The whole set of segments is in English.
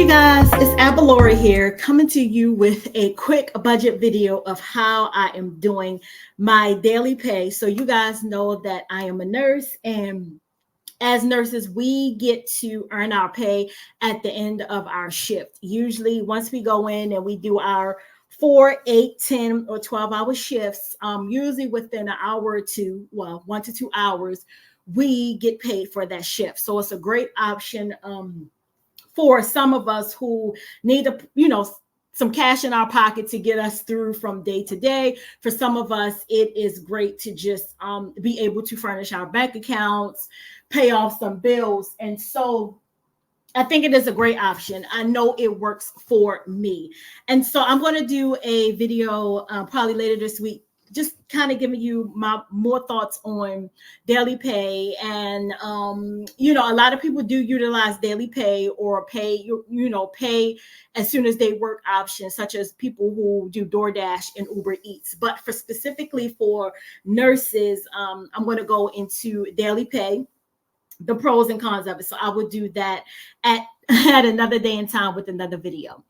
you guys, it's Tailor here, coming to you with a quick budget video of how I am doing my daily pay. So you guys know that I am a nurse, and as nurses, we get to earn our pay at the end of our shift. Usually once we go in and we do our 4, 8, 10, or 12-hour shifts, usually within an hour or two, well, 1 to 2 hours, we get paid for that shift. So it's a great option for some of us who need some cash in our pocket to get us through from day to day. For some of us, it is great to just be able to furnish our bank accounts, pay off some bills. And so I think it is a great option. I know it works for me. And so I'm going to do a video probably later this week, just kind of giving you my more thoughts on daily pay. And, a lot of people do utilize daily pay or pay as soon as they work options, such as people who do DoorDash and Uber Eats. But specifically for nurses, I'm going to go into daily pay, the pros and cons of it. So I will do that at another day and time with another video.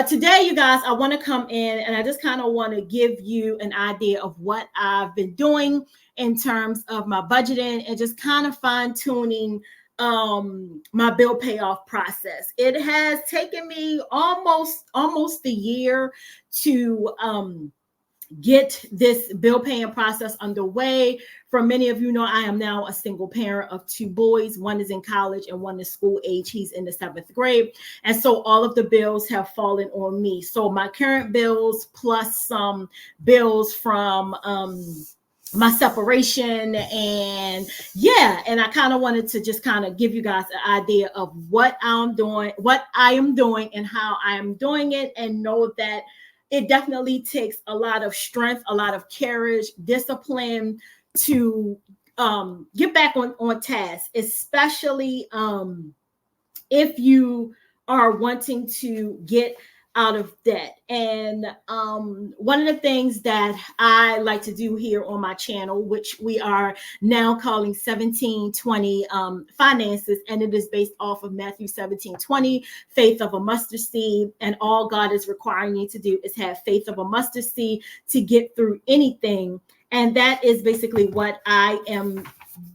Today, you guys, I want to come in and I just kind of want to give you an idea of what I've been doing in terms of my budgeting and just kind of fine tuning my bill payoff process. It has taken me almost a year to get this bill paying process underway. For many of you know, I am now a single parent of 2 boys. One is in college and one is school age. He's in the 7th grade. And so all of the bills have fallen on me. So my current bills plus some bills from my separation, and I kind of wanted to just kind of give you guys an idea of what I am doing and how I am doing it, and know that it definitely takes a lot of strength, a lot of courage, discipline to get back on task, especially if you are wanting to get out of debt. And one of the things that I like to do here on my channel, which we are now calling 1720 finances, and it is based off of Matthew 17:20, faith of a mustard seed. And all God is requiring you to do is have faith of a mustard seed to get through anything. And that is basically what I am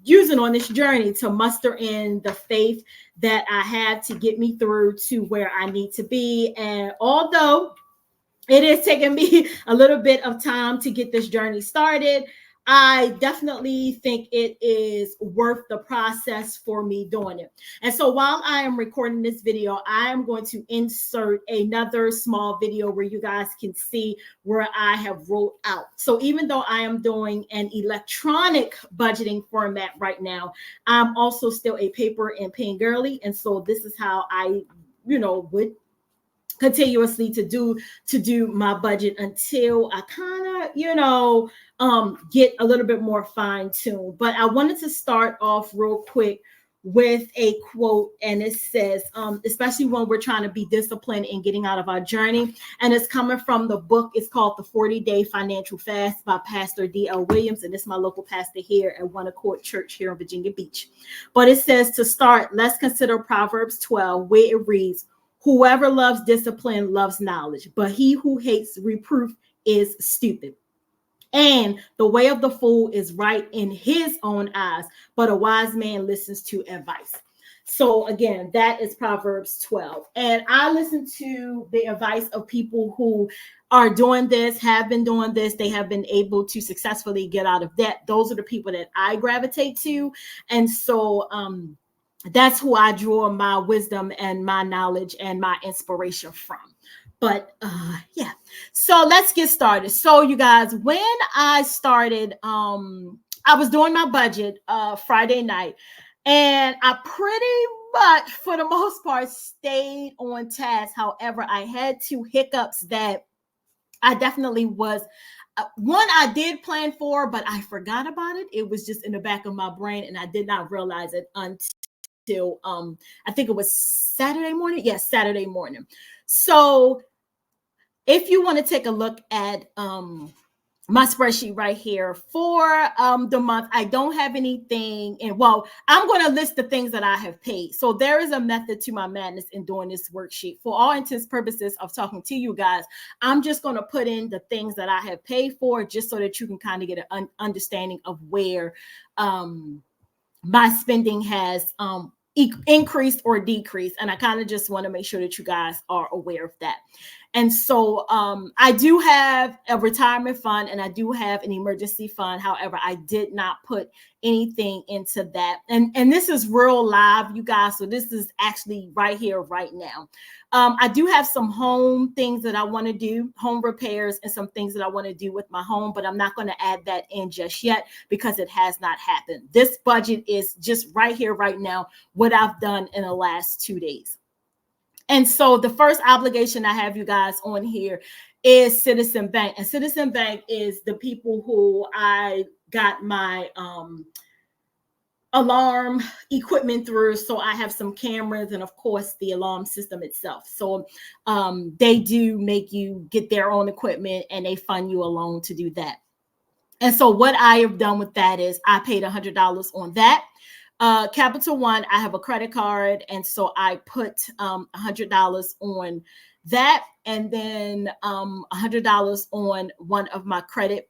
using on this journey, to muster in the faith that I have to get me through to where I need to be. And although it is taking me a little bit of time to get this journey started, I definitely think it is worth the process for me doing it. And so while I am recording this video, I am going to insert another small video where you guys can see where I have wrote out. So even though I am doing an electronic budgeting format right now, I'm also still a paper and pen girly. And so this is how I, would continuously to do my budget until I kind of, get a little bit more fine-tuned. But I wanted to start off real quick with a quote, and it says, especially when we're trying to be disciplined in getting out of our journey, and it's coming from the book. It's called The 40-Day Financial Fast by Pastor D.L. Williams, and it's my local pastor here at One Accord Church here in Virginia Beach. But it says, to start, let's consider Proverbs 12, where it reads, whoever loves discipline loves knowledge, but he who hates reproof is stupid. And the way of the fool is right in his own eyes, but a wise man listens to advice. So again, that is Proverbs 12. And I listen to the advice of people who are doing this, have been doing this. They have been able to successfully get out of debt. Those are the people that I gravitate to. And so that's who I draw my wisdom and my knowledge and my inspiration from. But so let's get started. So you guys, when I started, I was doing my budget Friday night, and I pretty much, for the most part, stayed on task. However, I had 2 hiccups that I definitely was. One I did plan for, but I forgot about it. It was just in the back of my brain, and I did not realize it until I think it was Saturday morning. Yes, Saturday morning. So if you want to take a look at my spreadsheet right here for the month. I don't have anything, and well, I'm going to list the things that I have paid. So there is a method to my madness in doing this worksheet. For all intents purposes of talking to you guys, I'm just going to put in the things that I have paid for, just so that you can kind of get an understanding of where my spending has increased or decreased. And I kind of just want to make sure that you guys are aware of that. And so I do have a retirement fund and I do have an emergency fund. However, I did not put anything into that. And this is real live, you guys. So this is actually right here, right now. I do have some home things that I want to do, home repairs and some things that I want to do with my home, but I'm not going to add that in just yet because it has not happened. This budget is just right here, right now, what I've done in the last 2 days. And so the first obligation I have you guys on here is Citizen Bank. And Citizen Bank is the people who I got my alarm equipment through. So I have some cameras and of course the alarm system itself. So they do make you get their own equipment and they fund you a loan to do that. And so what I have done with that is I paid $100 on that. Capital One, I have a credit card, and so I put $100 on that, and then $100 on one of my Credit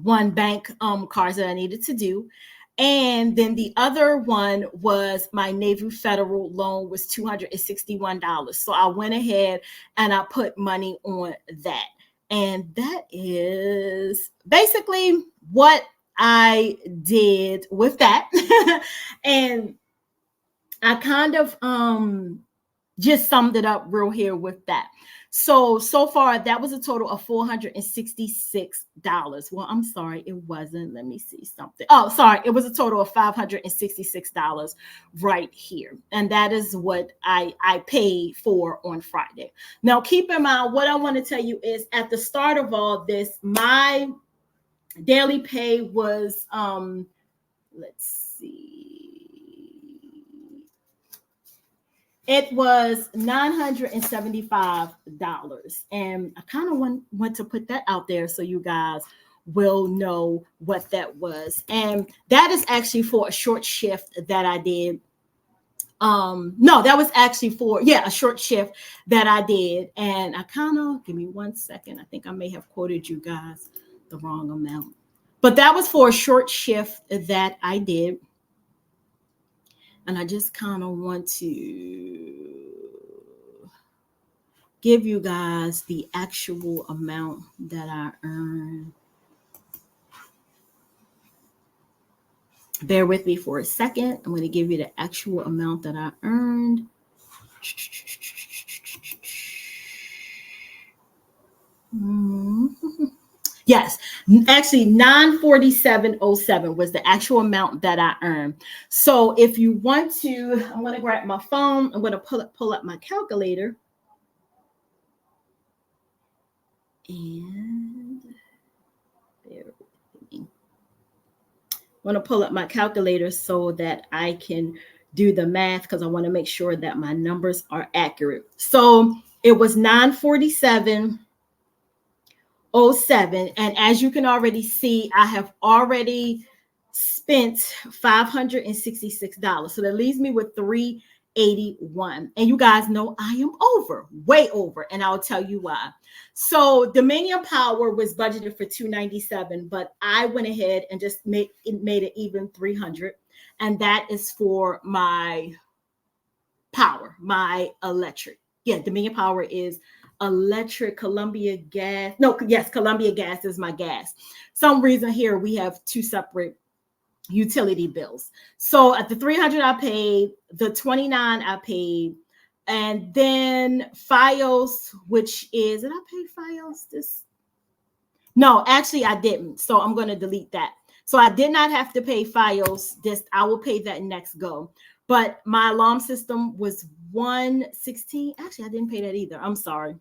One bank cards that I needed to do, and then the other one was my Navy Federal loan was $261. So I went ahead and I put money on that, and that is basically what I did with that. And I kind of just summed it up real here with that. So far that was a total of $466. Well, I'm sorry, it wasn't. Let me see something. Oh, sorry, it was a total of $566 right here. And that is what I paid for on Friday. Now, keep in mind, what I want to tell you is at the start of all this, my daily pay was let's see, it was $975, and I kind of want to put that out there so you guys will know what that was. And that is actually for a short shift that I did. No, that was actually for a short shift that I did. And I kind of, give me 1 second, I think I may have quoted you guys the wrong amount, but that was for a short shift that I did. And I just kind of want to give you guys the actual amount that I earned. Bear with me for a second. I'm going to give you the actual amount that I earned. Yes, actually $947.07 was the actual amount that I earned. So if you want to, I'm going to grab my phone. I'm going to pull up my calculator. And bear with me. I'm going to pull up my calculator so that I can do the math because I want to make sure that my numbers are accurate. So it was $947.07. And as you can already see, I have already spent $566. So that leaves me with $381. And you guys know I am over, way over. And I'll tell you why. So Dominion Power was budgeted for $297, but I went ahead and just made it even $300. And that is for my power, my electric. Yeah, Dominion Power is electric. Columbia Gas. No, yes, Columbia Gas is my gas. Some reason here we have two separate utility bills. So at the $300 I paid, the $29 I paid, and then Fios, which is, did I pay Fios this? No, actually I didn't. So I'm going to delete that. So I did not have to pay Fios this. I will pay that next go. But my alarm system was $116. Actually, I didn't pay that either. I'm sorry.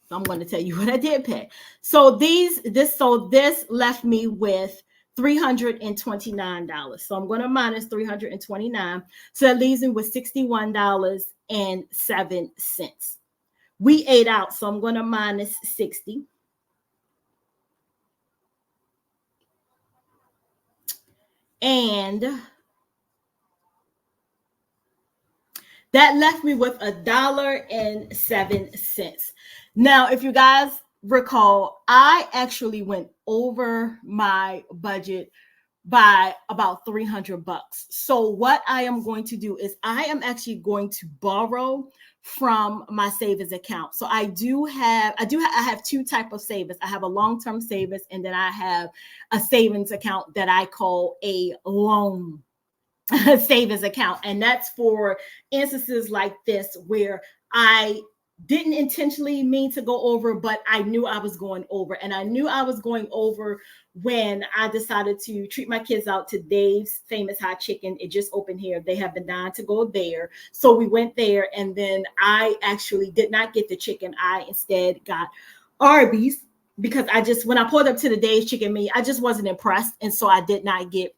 So I'm going to tell you what I did pay. So this left me with $329. So I'm going to minus $329. So that leaves me with $61.07, we ate out. So I'm going to minus 60. And that left me with $1.07. Now, if you guys recall, I actually went over my budget by about $300. So what I am going to do is I am actually going to borrow from my savings account. So I have two type of savings. I have a long-term savings, and then I have a savings account that I call a loan savings account. And that's for instances like this where I didn't intentionally mean to go over, but I knew I was going over. And I knew I was going over when I decided to treat my kids out to Dave's Famous Hot Chicken. It just opened here. They have been dying to go there. So we went there, and then I actually did not get the chicken. I instead got Arby's because when I pulled up to the Dave's chicken meat, I just wasn't impressed. And so I did not get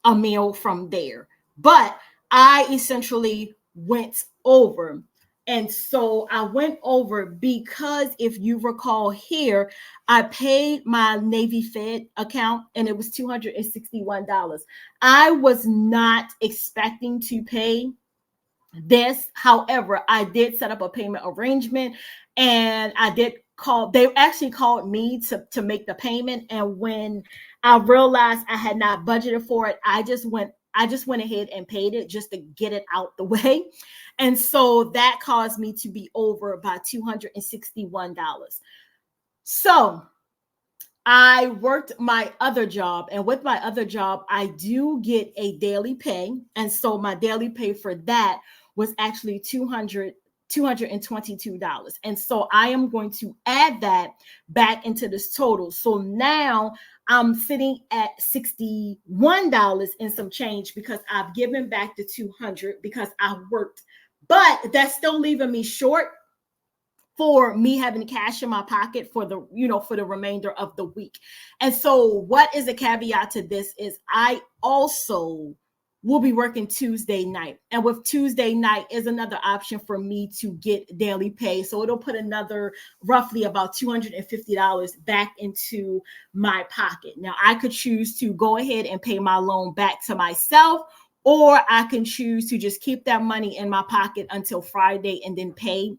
a meal from there. But I essentially went over. And so I went over because if you recall here, I paid my Navy Fed account and it was $261. I was not expecting to pay this. However, I did set up a payment arrangement, and they actually called me to make the payment. And when I realized I had not budgeted for it, I just went ahead and paid it just to get it out the way. And so that caused me to be over by $261. So I worked my other job, and with my other job, I do get a daily pay. And so my daily pay for that was actually $222. And so I am going to add that back into this total. So now I'm sitting at $61 and some change because I've given back the $200 because I worked, but that's still leaving me short for me having cash in my pocket for the remainder of the week. And so what is a caveat to this is I also will be working Tuesday night. And with Tuesday night is another option for me to get daily pay. So it'll put another roughly about $250 back into my pocket. Now I could choose to go ahead and pay my loan back to myself, or I can choose to just keep that money in my pocket until Friday and then pay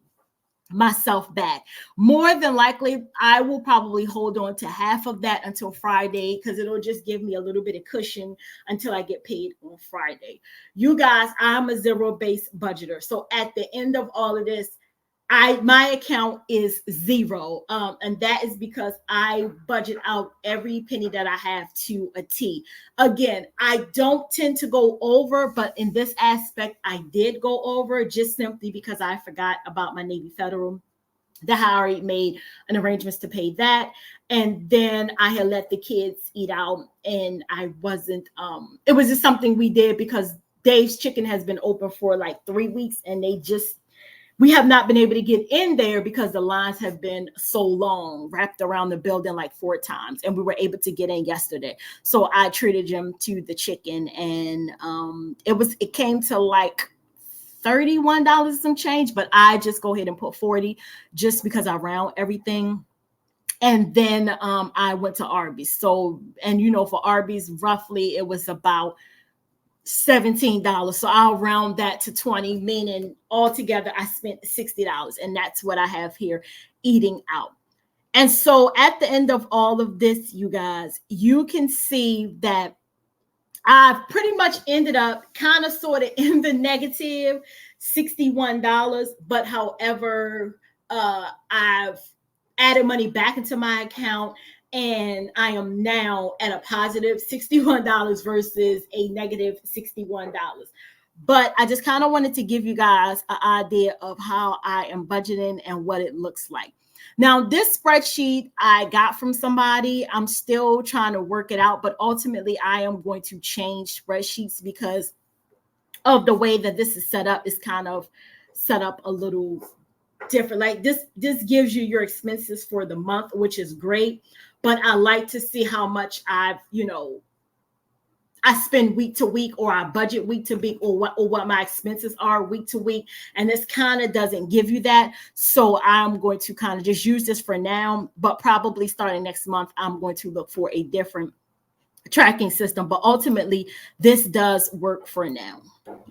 myself back. More than likely, I will probably hold on to half of that until Friday because it'll just give me a little bit of cushion until I get paid on Friday. You guys, I'm a zero-based budgeter. So at the end of all of this, my account is zero. And that is because I budget out every penny that I have to a T. Again, I don't tend to go over, but in this aspect, I did go over just simply because I forgot about my Navy Federal. That I already made an arrangements to pay that. And then I had let the kids eat out, and I wasn't, it was just something we did because Dave's Chicken has been open for like 3 weeks, and we have not been able to get in there because the lines have been so long, wrapped around the building like 4 times, and we were able to get in yesterday. So I treated them to the chicken, and it came to like $31 some change, but I just go ahead and put 40 just because I round everything. And then I went to Arby's. So, and for Arby's, roughly it was about $17. So I'll round that to 20, meaning altogether I spent $60. And that's what I have here eating out. And so at the end of all of this, you guys, you can see that I've pretty much ended up kind of sort of in the negative $61. But however, I've added money back into my account, and I am now at a positive $61 versus a negative $61. But I just kind of wanted to give you guys an idea of how I am budgeting and what it looks like. Now, this spreadsheet I got from somebody. I'm still trying to work it out, but ultimately I am going to change spreadsheets because of the way that this is set up. Is kind of set up a little different. Like this gives you your expenses for the month, which is great. But I like to see how much I've, I spend week to week, or I budget week to week, or what my expenses are week to week. And this kind of doesn't give you that. So I'm going to kind of just use this for now, but probably starting next month, I'm going to look for a different tracking system. But ultimately, this does work for now.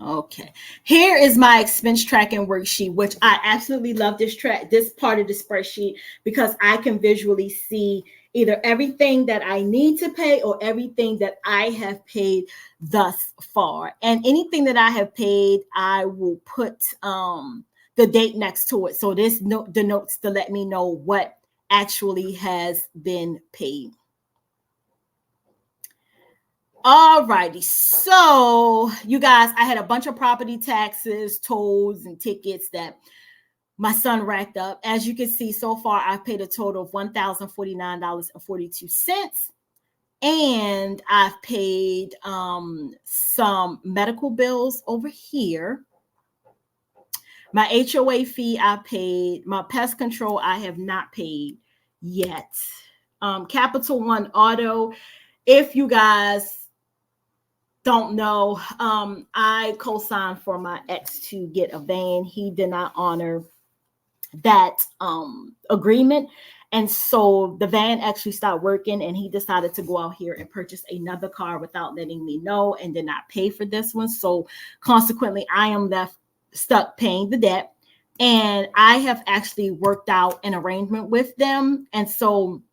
Okay, here is my expense tracking worksheet, which I absolutely love this part of the spreadsheet, because I can visually see either everything that I need to pay or everything that I have paid thus far. And anything that I have paid, I will put the date next to it. So this the notes to let me know what actually has been paid. All righty. So you guys, I had a bunch of property taxes, tolls, and tickets that my son racked up. As you can see, so far, I've paid a total of $1,049.42. And I've paid some medical bills over here. My HOA fee, I paid. My pest control, I have not paid yet. Capital One Auto, if you guys don't know, I co-signed for my ex to get a van. He did not honor that agreement, and so the van actually stopped working, and he decided to go out here and purchase another car without letting me know, and did not pay for this one. So consequently, I am left stuck paying the debt, and I have actually worked out an arrangement with them. And so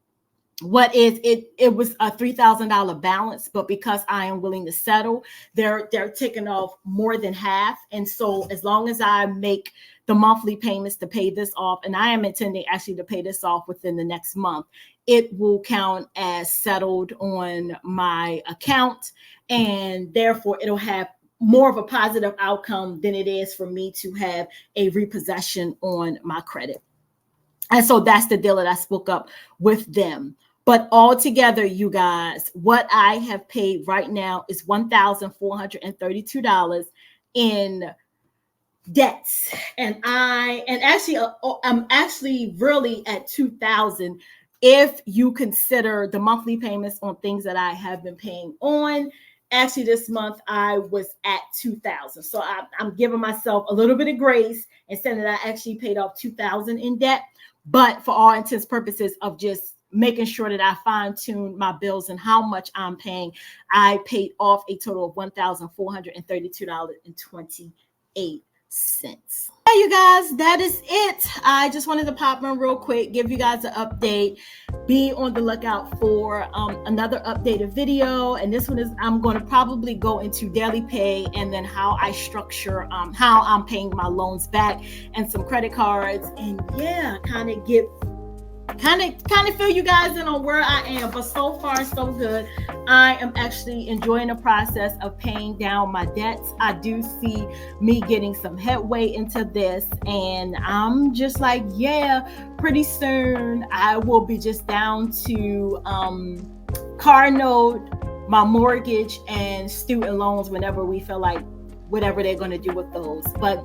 what is it? It was a $3,000 balance, but because I am willing to settle, they're taking off more than half. And so as long as I make the monthly payments to pay this off, and I am intending actually to pay this off within the next month, it will count as settled on my account, and therefore it'll have more of a positive outcome than it is for me to have a repossession on my credit. And so that's the deal that I spoke up with them. But altogether, you guys, what I have paid right now is $1,432 in debts. And I'm actually really at $2,000 if you consider the monthly payments on things that I have been paying on. Actually, this month I was at $2,000. So I'm giving myself a little bit of grace and saying that I actually paid off $2,000 in debt. But for all intents and purposes of just making sure that I fine tune my bills and how much I'm paying, I paid off a total of $1,432.28. Hey, you guys, that is it. I just wanted to pop in real quick, give you guys an update. Be on the lookout for another updated video. And this one is, I'm going to probably go into daily pay and then how I structure how I'm paying my loans back and some credit cards. And yeah, kind of fill you guys in on where I am. But so far, so good. I am actually enjoying the process of paying down my debts. I do see me getting some headway into this, and I'm just like, yeah, pretty soon I will be just down to car note, my mortgage, and student loans whenever we feel like whatever they're going to do with those. But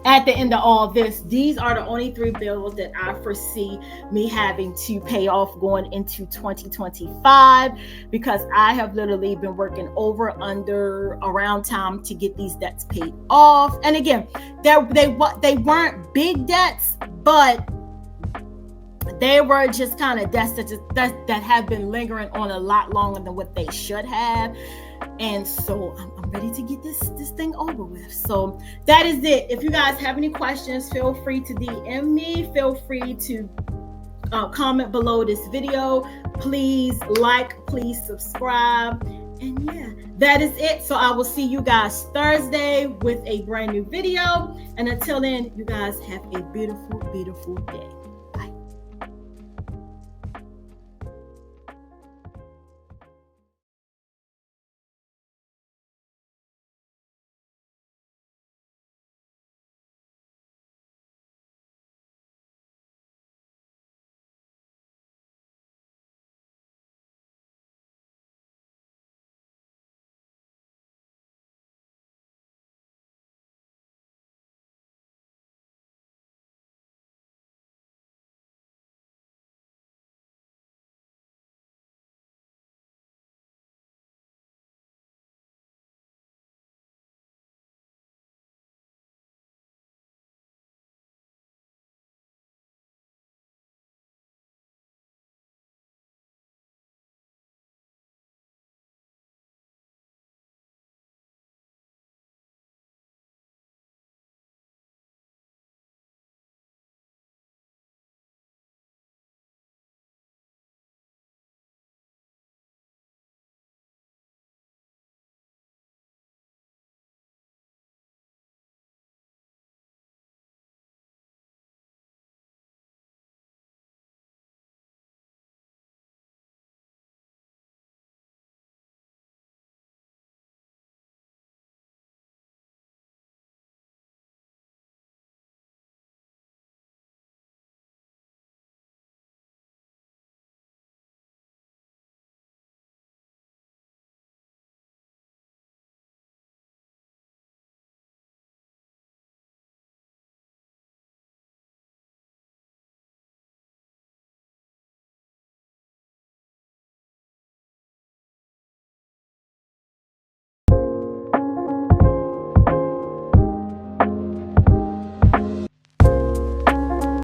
at the end of all this, these are the only 3 bills that I foresee me having to pay off going into 2025, because I have literally been working around time to get these debts paid off. And again, they weren't big debts, but they were just kind of debts that have been lingering on a lot longer than what they should have. And so I'm ready to get this thing over with. So that is it. If you guys have any questions, feel free to DM me. Feel free to comment below this video. Please like, please subscribe. And yeah, that is it. So I will see you guys Thursday with a brand new video. And until then, you guys have a beautiful, beautiful day.